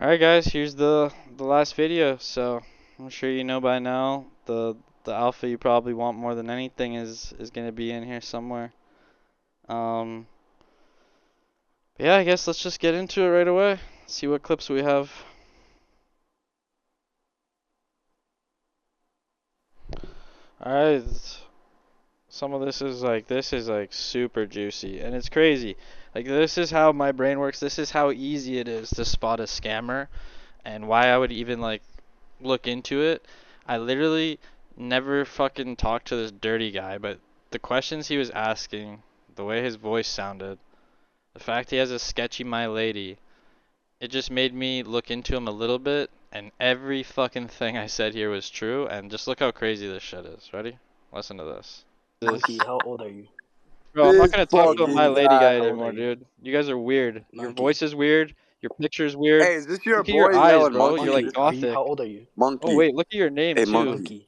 Alright guys, here's the last video. So I'm sure you know by now the alpha you probably want more than anything is gonna be in here somewhere. Um yeah, I guess let's just get into it right away. See what clips we have. Alright, some of this is like super juicy and it's crazy. Like this is how my brain works. This is how easy it is to spot a scammer and why I would even like look into it. I literally never fucking talked to this dirty guy, but the questions he was asking, the way his voice sounded, the fact he has a sketchy my lady, it just made me look into him a little bit, and every fucking thing I said here was true, and just look how crazy this shit is. Ready? Listen to this. Monkey, how old are you? Bro, I'm not This gonna talk to a my fucking lady guy. guy How old are anymore, you? dude. You guys are weird. Your Monkey. voice is weird. Your picture's weird. Hey, is this your Look at your boy eyes, yelling bro. You're monkey? like Monkey, gothic. how old are you? Oh Monkey. wait, look at your name Hey, too. monkey. Monkey,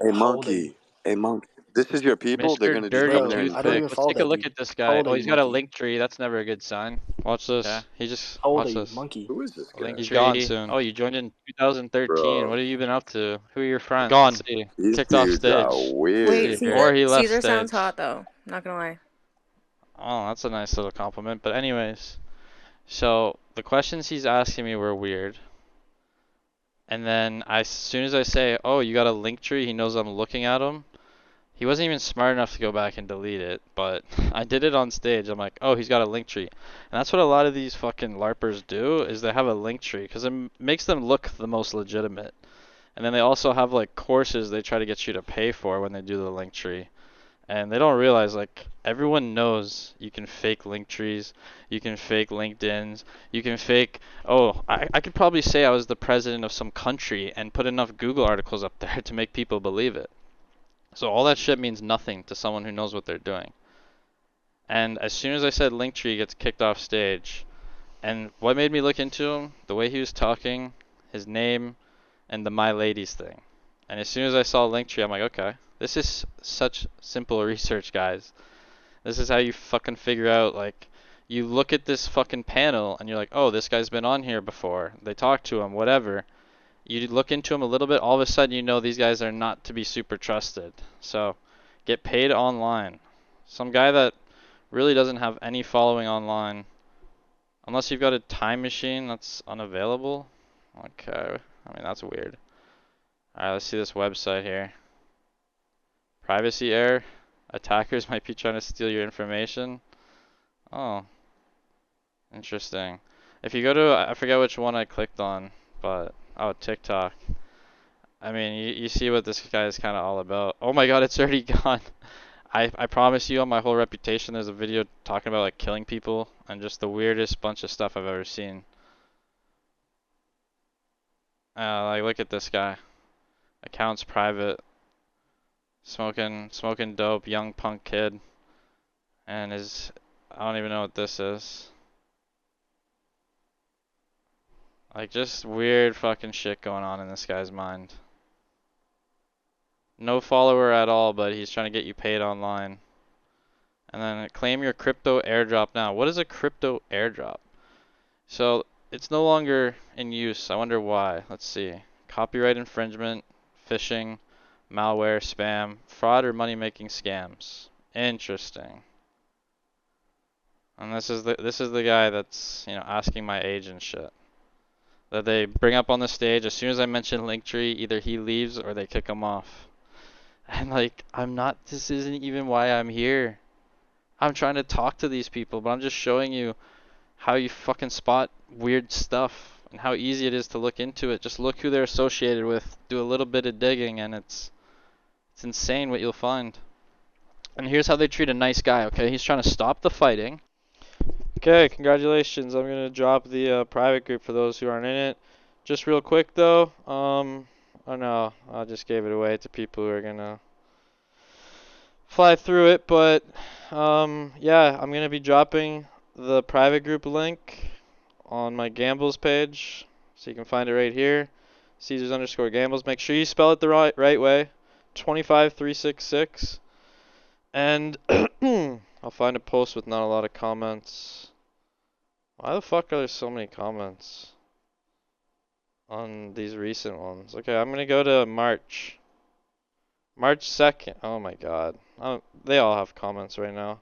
Hey, how old are you? monkey. Hey, monkey. This is your people? They're Mr. gonna just Dirty come in Bro, there and I don't Toothpick. even Let's follow take a that look dude. at this How guy. old are Oh, you, he's got a Monkey? Linktree. That's never a good sign. Watch this. Yeah, he just How old watch are you, this. Monkey? who is this guy? He's gone Linktree. soon. Oh, you joined in 2013. Bro, What have you been up to? Who are your friends? Gone. Let's see. these Kicked off dudes are stage. Let's Wait, weird. see here. Or Caesar he left Caesar sounds stage. hot though. Not gonna lie. Oh, that's a nice little compliment. But anyways, so the questions he's asking me were weird. And then as soon as I say, "Oh, you got a Linktree," he knows I'm looking at him. He wasn't even smart enough to go back and delete it, but I did it on stage. I'm like, oh, he's got a Linktree. And that's what a lot of these fucking LARPers do, is they have a Linktree, because it makes them look the most legitimate. And then they also have like courses they try to get you to pay for when they do the Linktree. And they don't realize, like, everyone knows you can fake Linktrees, you can fake LinkedIns, you can fake, oh, I could probably say I was the president of some country and put enough Google articles up there to make people believe it. So all that shit means nothing to someone who knows what they're doing. And as soon as I said Linktree gets kicked off stage, and what made me look into him, the way he was talking, his name, and the My Ladies thing. And as soon as I saw Linktree, I'm like, okay, this is such simple research, guys. This is how you fucking figure out, like, you look at this fucking panel and you're like, oh, this guy's been on here before. They talked to him, whatever. You look into them a little bit, all of a sudden you know these guys are not to be super trusted. So get paid online. Some guy that really doesn't have any following online, unless you've got a time machine that's unavailable. Okay, I mean that's weird. Alright, let's see this website here. Privacy error. Attackers might be trying to steal your information. Oh, interesting. If you go to, I forget which one I clicked on, but, oh, TikTok. I mean, you see what this guy is kind of all about. Oh my god, it's already gone. I promise you on my whole reputation, there's a video talking about like killing people and just the weirdest bunch of stuff I've ever seen. Like look at this guy. Accounts private. Smoking dope, young punk kid. And I don't even know what this is. Like just weird fucking shit going on in this guy's mind. No follower at all, but he's trying to get you paid online. And then claim your crypto airdrop now. What is a crypto airdrop? So it's no longer in use. I wonder why. Let's see. Copyright infringement, phishing, malware, spam, fraud, or money-making scams. Interesting. And this is the guy that's, you know, asking my age and shit. That they bring up on the stage as soon as I mention Linktree, either he leaves or they kick him off. And like, this isn't even why I'm here. I'm trying to talk to these people, but I'm just showing you how you fucking spot weird stuff and how easy it is to look into it. Just look who they're associated with, do a little bit of digging, and it's insane what you'll find. And here's how they treat a nice guy, okay? He's trying to stop the fighting. Okay, congratulations. I'm going to drop the private group for those who aren't in it. Just real quick though, oh no, I just gave it away to people who are going to fly through it, but yeah, I'm going to be dropping the private group link on my Gambles page, so you can find it right here. Caesars underscore Gambles. Make sure you spell it the right way. 25366. And I'll find a post with not a lot of comments. Why the fuck are there so many comments? on these recent ones. Okay, I'm gonna go to March. March 2nd. Oh my god. They all have comments right now.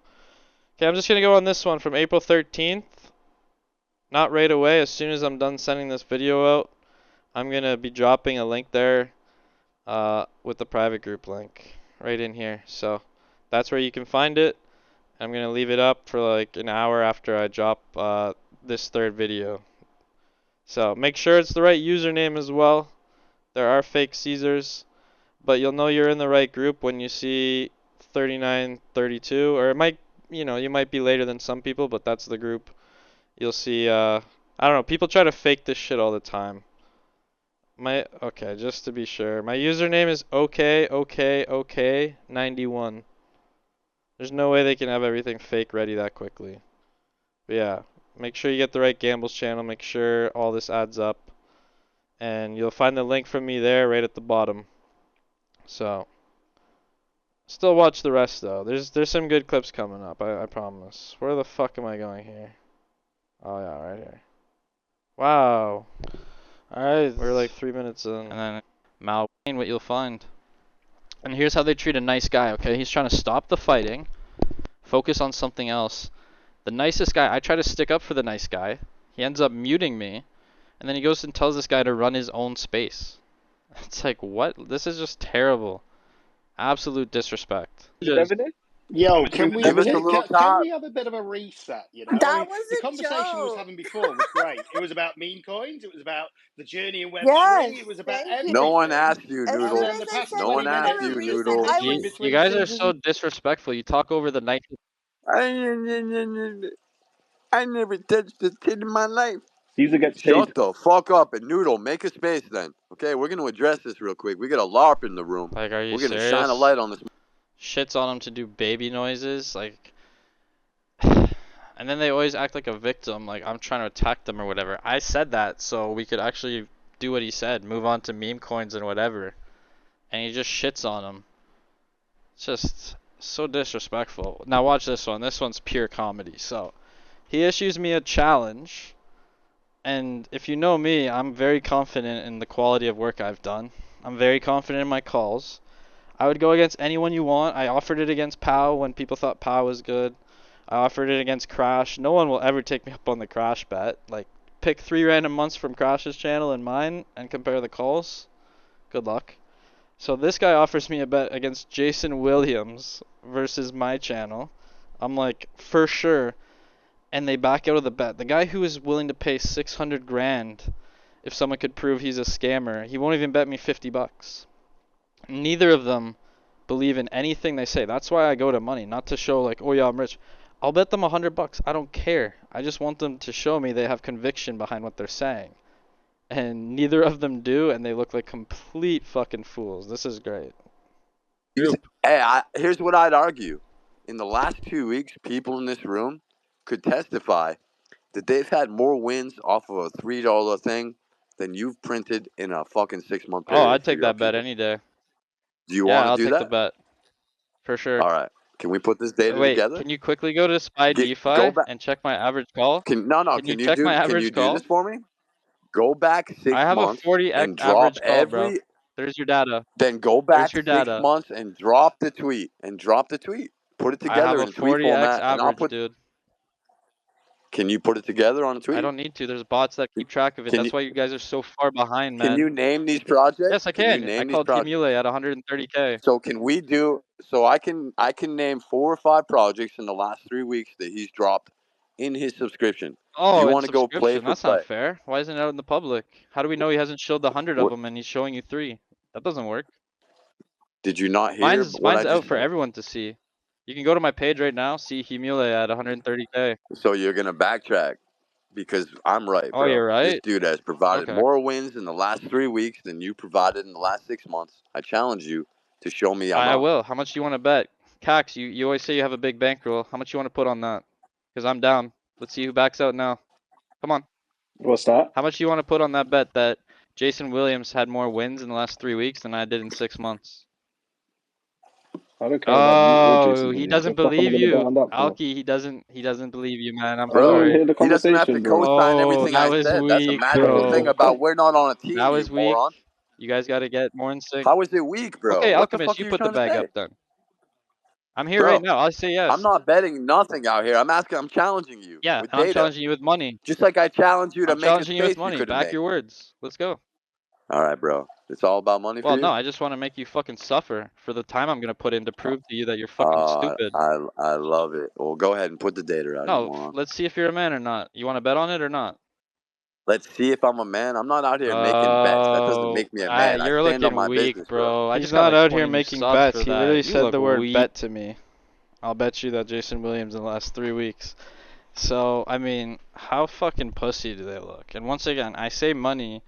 Okay, I'm just gonna go on this one from April 13th. Not right away. As soon as I'm done sending this video out, I'm gonna be dropping a link there with the private group link right in here. So that's where you can find it. I'm gonna leave it up for like an hour after I drop this third video. So make sure it's the right username as well. There are fake Caesars, but you'll know you're in the right group when you see 3932, or it might, you might be later than some people, but that's the group. You'll see, I don't know, people try to fake this shit all the time. Okay, just to be sure, my username is OK91. There's no way they can have everything fake ready that quickly. But yeah, make sure you get the right Gambles channel, make sure all this adds up, and you'll find the link from me there right at the bottom. So, still watch the rest though. There's some good clips coming up, I promise. Where the fuck am I going here? Oh yeah, right here. Wow. Alright, we're like 3 minutes in. And then what you'll find. And here's how they treat a nice guy, okay? He's trying to stop the fighting, focus on something else. The nicest guy, I try to stick up for the nice guy. He ends up muting me, and then he goes and tells this guy to run his own space. It's like, what? This is just terrible. Absolute disrespect. Yo, can we Give us a little can time. we have a bit of a reset? You know, That I mean, was the a conversation we was joke. having before was great. It was about meme coins. It was about the journey in Web3. Yes, It was about thank you. No one everything. asked you, As And soon Noodle. then as the I past said No one 20 give asked it minutes a you, has been reset, Noodle. I switching was. You between guys are Caesars. so disrespectful. You talk over the night. I never touched a tit in my life. Caesar gets paid. Shut the fuck up and Noodle, make a space then. Okay, we're gonna address this real quick. We got a LARP in the room. Like, are you We're gonna serious? shine a light on this. Shits on them to do baby noises, like. And then they always act like a victim, like I'm trying to attack them or whatever. I said that so we could actually do what he said, move on to meme coins and whatever. And he just shits on them. It's just so disrespectful. Now watch this one. This one's pure comedy. So he issues me a challenge, and if you know me, I'm very confident in the quality of work I've done. I'm very confident in my calls. I would go against anyone you want. I offered it against POW when people thought POW was good. I offered it against Crash. No one will ever take me up on the Crash bet. Like, pick 3 random months from Crash's channel and mine and compare the calls. Good luck. So this guy offers me a bet against Jason Williams versus my channel. I'm like, for sure. And they back out of the bet. The guy who is willing to pay 600 grand if someone could prove he's a scammer, he won't even bet me 50 bucks. Neither of them believe in anything they say. That's why I go to money, not to show like, oh yeah, I'm rich. I'll bet them 100 bucks. I don't care. I just want them to show me they have conviction behind what they're saying. And neither of them do, and they look like complete fucking fools. This is great. Hey, here's what I'd argue. In the last 2 weeks, people in this room could testify that they've had more wins off of a $3 thing than you've printed in a fucking 6-month period. Oh, I'd for take your that bet upkeep. any day. Do you Yeah, want to I'll do take that? the bet. For sure. All right. Can we put this data Wait, together? can you quickly go to SPY Go DeFi back. and check my average call? No. Can you Can you check my do? Can you average do call? this for me? Go back I 6 have a months 40x and drop average call, bro. every. There's your data. Then go There's back your 6 data. months and drop the tweet. Put it I have together a in tweet 40x format, and I'll average, put. dude. Can you put it together on a I tweet? don't need to. There's bots that keep track of it. Can That's you? why you guys are so far behind, Can man. you name these projects? Yes, I Can you can. I name these called projects? Himule at 130K. So can we do? So I can name 4 or 5 projects in the last 3 weeks that he's dropped in his subscription. Do Oh, you it's want to go play subscription. for That's not play? fair. Why isn't it out in the public? How do we know he hasn't showed the 100 of What them and he's showing you 3? That doesn't work. did you not hear Mine's what I mine's out just for said? everyone to see. You can go to my page right now, see Himule at 130K. So you're gonna backtrack because I'm right, Oh, bro. you're This right? dude has provided Okay. more wins in the last 3 weeks than you provided in the last 6 months. I challenge you to show me I'm I wrong. will. How much do you want to bet? Cax, you always say you have a big bankroll. How much you want to put on that? Because I'm down. Let's see who backs out now. Come on. What's that? How much do you want to put on that bet that Jason Williams had more wins in the last 3 weeks than I did in 6 months? I don't care about you or Jason Oh, he Williams. doesn't What the fuck am I believe going to bet you. on that for? Alki, he doesn't believe you, man. I'm I don't Bro, even sorry. hear the he doesn't have to conversation, bro. co-sign Oh, everything that I was said. That's a weak, magical What thing the bro. about fuck? we're not on a That team, you was weak. moron. You guys got to get more in sync. How is it weak, bro? Okay, What the Alchemist, fuck are you you put the trying to bag up say? then. I'm here right Bro, now. I'll say I'm yes. not betting nothing out here. I'm challenging you Yeah, with and I'm data. challenging you with money. Just like I challenged you to I'm make a challenging you with space you money. couldn't Back make. your words. Let's go. All right, bro. It's all about money for Well, no, you? I just want to make you fucking suffer for the time I'm gonna put in to prove to you that you're fucking stupid. I love it. Well, go ahead and put the data out, you No, moron. let's see if you're a man or not. You want to bet on it or not? Let's see if I'm a man. I'm not out here making bets. That doesn't Oh, make me a man. I you're stand on looking my weak, business, bro. bro. I He's just got not like out here 20 new making subs bets. for He literally that. You said look the word weak. bet to me. I'll bet you that Jason Williams in the last 3 weeks. So, I mean, how fucking pussy do they look? And once again, I say money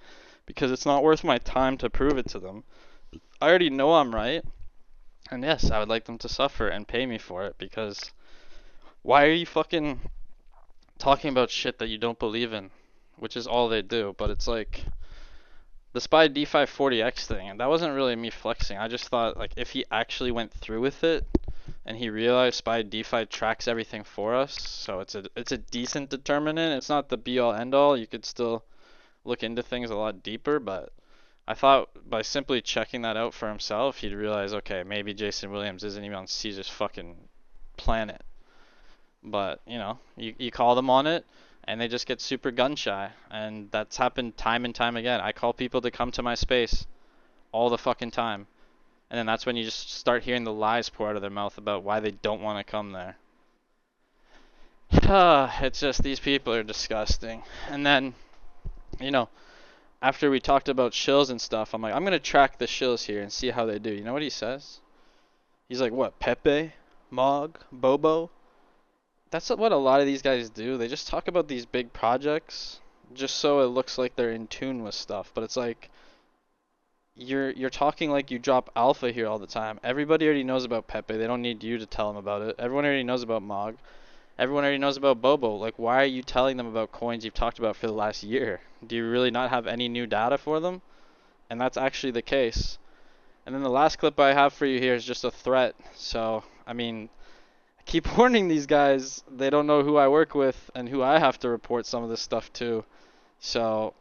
because it's not worth my time to prove it to them. I already know I'm right. And yes, I would like them to suffer and pay me for it because why are you fucking talking about shit that you don't believe in? Which is all they do, but it's like the SPY D540X thing, and that wasn't really me flexing. I just thought like if he actually went through with it and he realized SPY DeFi tracks everything for us, so it's a decent determinant. It's not the be all end all. You could still look into things a lot deeper, but I thought by simply checking that out for himself, he'd realize, okay, maybe Jason Williams isn't even on Caesar's fucking planet. But, you call them on it, and they just get super gun shy. And that's happened time and time again. I call people to come to my space all the fucking time. And then that's when you just start hearing the lies pour out of their mouth about why they don't want to come there. It's just these people are disgusting. And then, after we talked about shills and stuff, I'm like, I'm going to track the shills here and see how they do. You know what he says? He's like, what, Pepe? Mog? Bobo? That's what a lot of these guys do. They just talk about these big projects just so it looks like they're in tune with stuff. But it's like, you're talking like you drop alpha here all the time. Everybody already knows about Pepe. They don't need you to tell them about it. Everyone already knows about Mog. Everyone already knows about Bobo. Like, why are you telling them about coins you've talked about for the last year? Do you really not have any new data for them? And that's actually the case. And then the last clip I have for you here is just a threat. So, I mean, I keep warning these guys. They don't know who I work with and who I have to report some of this stuff to. So,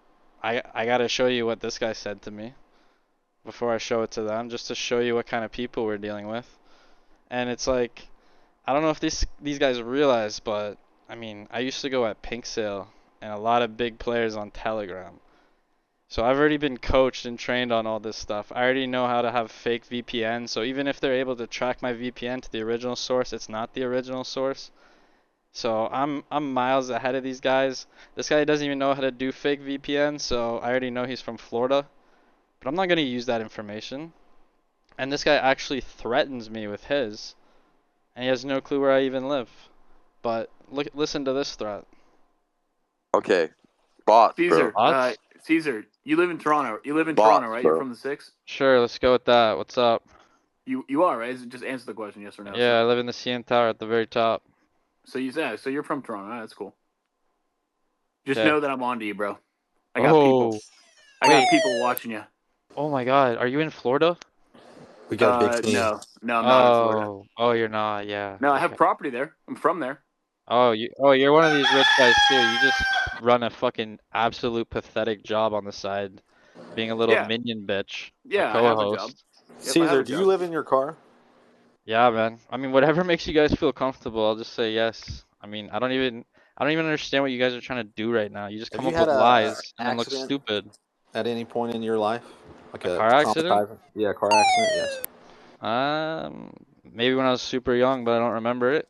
I gotta show you what this guy said to me before I show it to them, just to show you what kind of people we're dealing with. And it's like, I don't know if these guys realize, but I mean, I used to go at Pink Sale and a lot of big players on Telegram. So I've already been coached and trained on all this stuff. I already know how to have fake VPN. So even if they're able to track my VPN to the original source, it's not the original source. So I'm miles ahead of these guys. This guy doesn't even know how to do fake VPN, so I already know he's from Florida. But I'm not going to use that information. And this guy actually threatens me with his. And he has no clue where I even live. But listen to this threat. Okay. Bots, bro. Caesar, Bots? Caesar, you live in Toronto. You live in Bots, Toronto, right? bro. You're from the six. Sure, let's go with that. What's up? You are right. Just answer the question, yes or no. Yeah, I live in the CN Tower at the very top. So so you're from Toronto. That's cool. Just Okay. know that I'm on to you, bro. I got people. I got people watching you. Oh my God, are you in Florida? We got a big team. No, I'm not in Florida. Oh, you're not. Yeah. No, I Okay. have property there. I'm from there. You're one of these rich guys too. You just run a fucking absolute pathetic job on the side, being a little Yeah. minion bitch. Yeah, A I have a job. co-host. Yep, I have Caesar, a do you job. live in your car? Yeah, man. I mean, whatever makes you guys feel comfortable, I'll just say yes. I mean, I don't even understand what you guys are trying to do right now. You just Have come you up had with a lies and then look accident stupid. at any point in your life? Like A a car accident? traumatizing? Yeah, car accident, yes. Maybe when I was super young, but I don't remember it.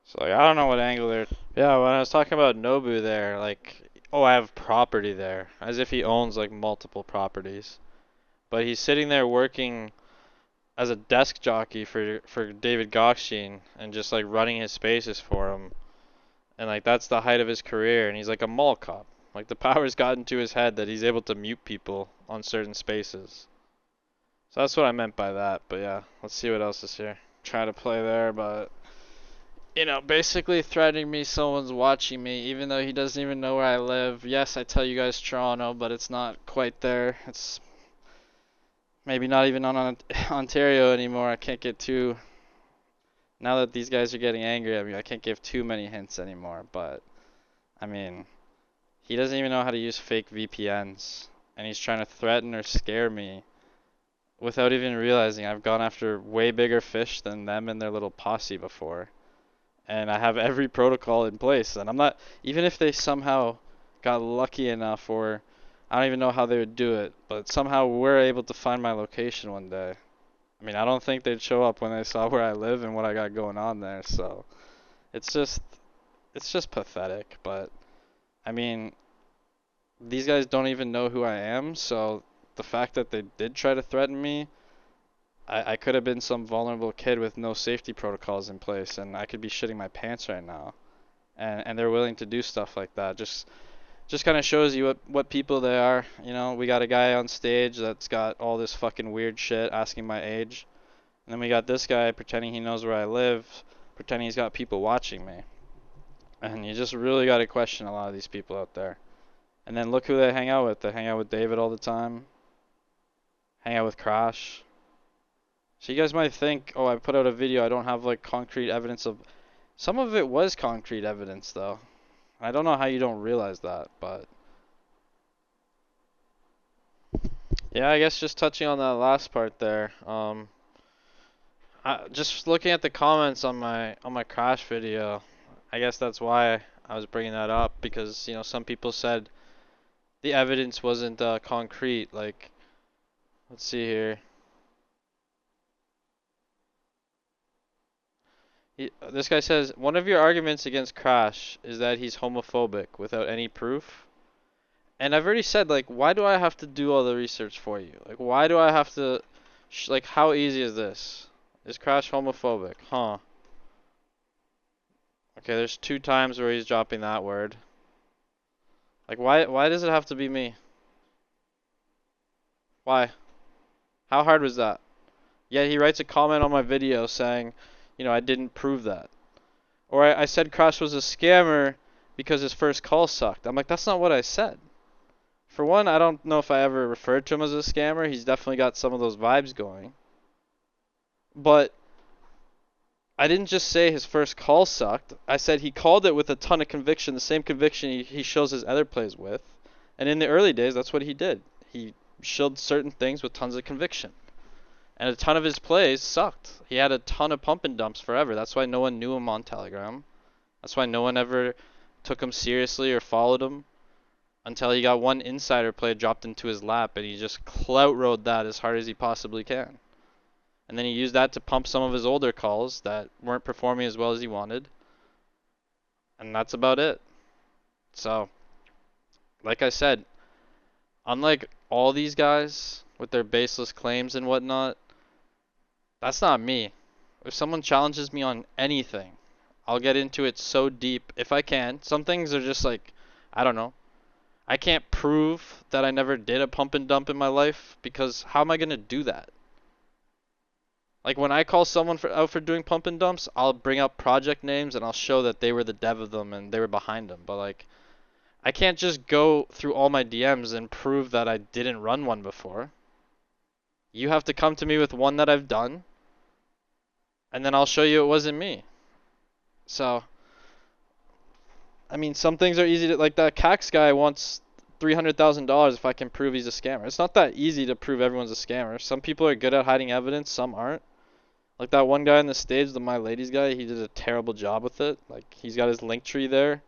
So like, I don't know what angle they're. Yeah, when I was talking about Nobu there, like, oh, I have property there, as if he owns like multiple properties. But he's sitting there working as a desk jockey for David Gokshin and just like running his spaces for him. And like that's the height of his career, and he's like a mall cop. Like the power's gotten to his head that he's able to mute people on certain spaces. So that's what I meant by that. But yeah, let's see what else is here. Try to play there, but basically threatening me someone's watching me even though he doesn't even know where I live. Yes, I tell you guys Toronto, but it's not quite there. It's maybe not even on Ontario anymore. I can't get too, now that these guys are getting angry at me, I can't give too many hints anymore. But, I mean, he doesn't even know how to use fake VPNs. And he's trying to threaten or scare me without even realizing I've gone after way bigger fish than them and their little posse before. And I have every protocol in place. And I'm not, even if they somehow got lucky enough, or I don't even know how they would do it, but somehow we're able to find my location one day. I mean, I don't think they'd show up when they saw where I live and what I got going on there. So it's just pathetic. But I mean, these guys don't even know who I am. So the fact that they did try to threaten me, I could have been some vulnerable kid with no safety protocols in place, and I could be shitting my pants right now. And they're willing to do stuff like that. Just kind of shows you what people they are. You know, we got a guy on stage that's got all this fucking weird shit asking my age. And then we got this guy pretending he knows where I live, pretending he's got people watching me. And you just really got to question a lot of these people out there. And then look who they hang out with. They hang out with David all the time. Hang out with Crash. So you guys might think, oh, I put out a video, I don't have like concrete evidence of... Some of it was concrete evidence though. I don't know how you don't realize that, but... Yeah, I guess just touching on that last part there. Just looking at the comments on my Crash video, I guess that's why I was bringing that up, because, you know, some people said the evidence wasn't concrete. Like, let's see here. This guy says, one of your arguments against Crash is that he's homophobic without any proof. And I've already said, like, why do I have to do all the research for you? Like, why do I have to, like, how easy is this? Is Crash homophobic? Huh. Okay, there's 2 times where he's dropping that word. Like, why does it have to be me? Why? How hard was that? Yet he writes a comment on my video saying, you know, I didn't prove that. Or I said Crash was a scammer because his first call sucked. I'm like, that's not what I said. For one, I don't know if I ever referred to him as a scammer. He's definitely got some of those vibes going. But I didn't just say his first call sucked. I said he called it with a ton of conviction, the same conviction he shows his other plays with. And in the early days, that's what he did. He showed certain things with tons of conviction. And a ton of his plays sucked. He had a ton of pump and dumps forever. That's why no one knew him on Telegram. That's why no one ever took him seriously or followed him. Until he got one insider play dropped into his lap, and he just clout rode that as hard as he possibly can. And then he used that to pump some of his older calls that weren't performing as well as he wanted. And that's about it. So, like I said, unlike all these guys with their baseless claims and whatnot, that's not me. If someone challenges me on anything, I'll get into it so deep if I can. Some things are just like, I don't know. I can't prove that I never did a pump and dump in my life, because how am I going to do that? Like, when I call someone out for doing pump and dumps, I'll bring up project names and I'll show that they were the dev of them and they were behind them. But like, I can't just go through all my DMs and prove that I didn't run one before. You have to come to me with one that I've done, and then I'll show you it wasn't me. So, I mean, some things are easy to, like that Cax guy wants $300,000 if I can prove he's a scammer. It's not that easy to prove everyone's a scammer. Some people are good at hiding evidence, some aren't. Like that one guy on the stage, the My Ladies guy, he did a terrible job with it. Like, he's got his Linktree there.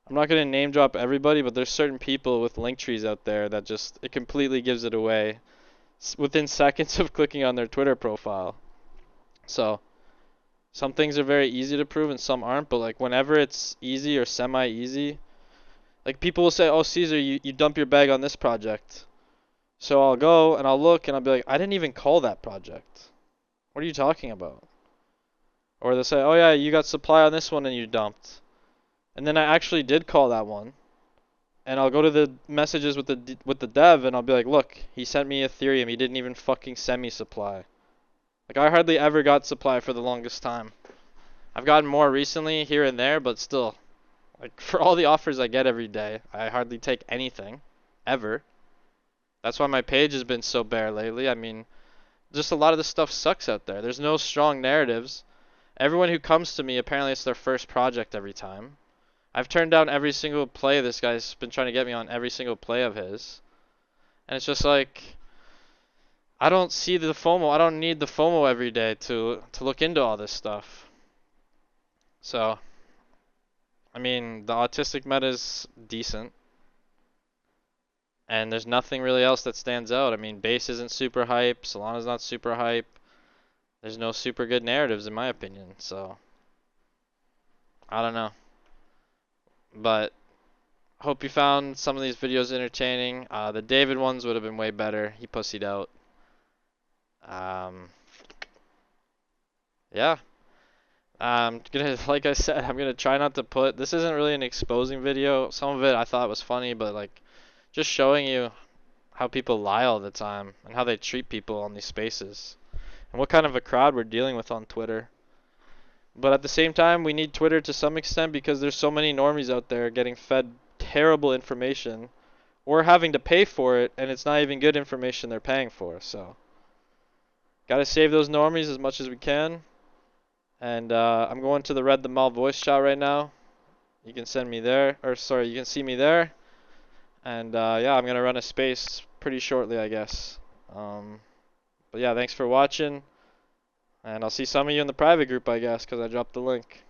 I'm not going to name drop everybody, but there's certain people with Linktrees out there that just, it completely gives it away within seconds of clicking on their Twitter profile. So, some things are very easy to prove and some aren't, but like whenever it's easy or semi-easy, like people will say, oh Caesar, you dump your bag on this project. So I'll go and I'll look and I'll be like, I didn't even call that project. What are you talking about? Or they'll say, oh yeah, you got supply on this one and you dumped. And then I actually did call that one. And I'll go to the messages with the dev and I'll be like, look, he sent me Ethereum, he didn't even fucking send me supply. Like, I hardly ever got supply for the longest time. I've gotten more recently here and there, but still, like, for all the offers I get every day, I hardly take anything, ever. That's why my page has been so bare lately. I mean, just a lot of the stuff sucks out there. There's no strong narratives. Everyone who comes to me, apparently it's their first project every time. I've turned down every single play. This guy's been trying to get me on every single play of his. And it's just like, I don't see the FOMO. I don't need the FOMO every day to look into all this stuff. So, I mean, the autistic meta is decent. And there's nothing really else that stands out. I mean, base isn't super hype. Solana's not super hype. There's no super good narratives in my opinion. So, I don't know. But, hope you found some of these videos entertaining. The David ones would have been way better. He pussied out. Yeah. Like I said, I'm gonna try not to put, this isn't really an exposing video. Some of it I thought was funny, but like, just showing you how people lie all the time and how they treat people on these spaces and what kind of a crowd we're dealing with on Twitter. But at the same time, we need Twitter to some extent because there's so many normies out there getting fed terrible information or having to pay for it, and it's not even good information they're paying for. So, gotta save those normies as much as we can. And I'm going to the Read the Mall voice chat right now. You can send me there, or sorry, you can see me there. And yeah, I'm gonna run a space pretty shortly, I guess. But yeah, thanks for watching. And I'll see some of you in the private group, I guess, because I dropped the link.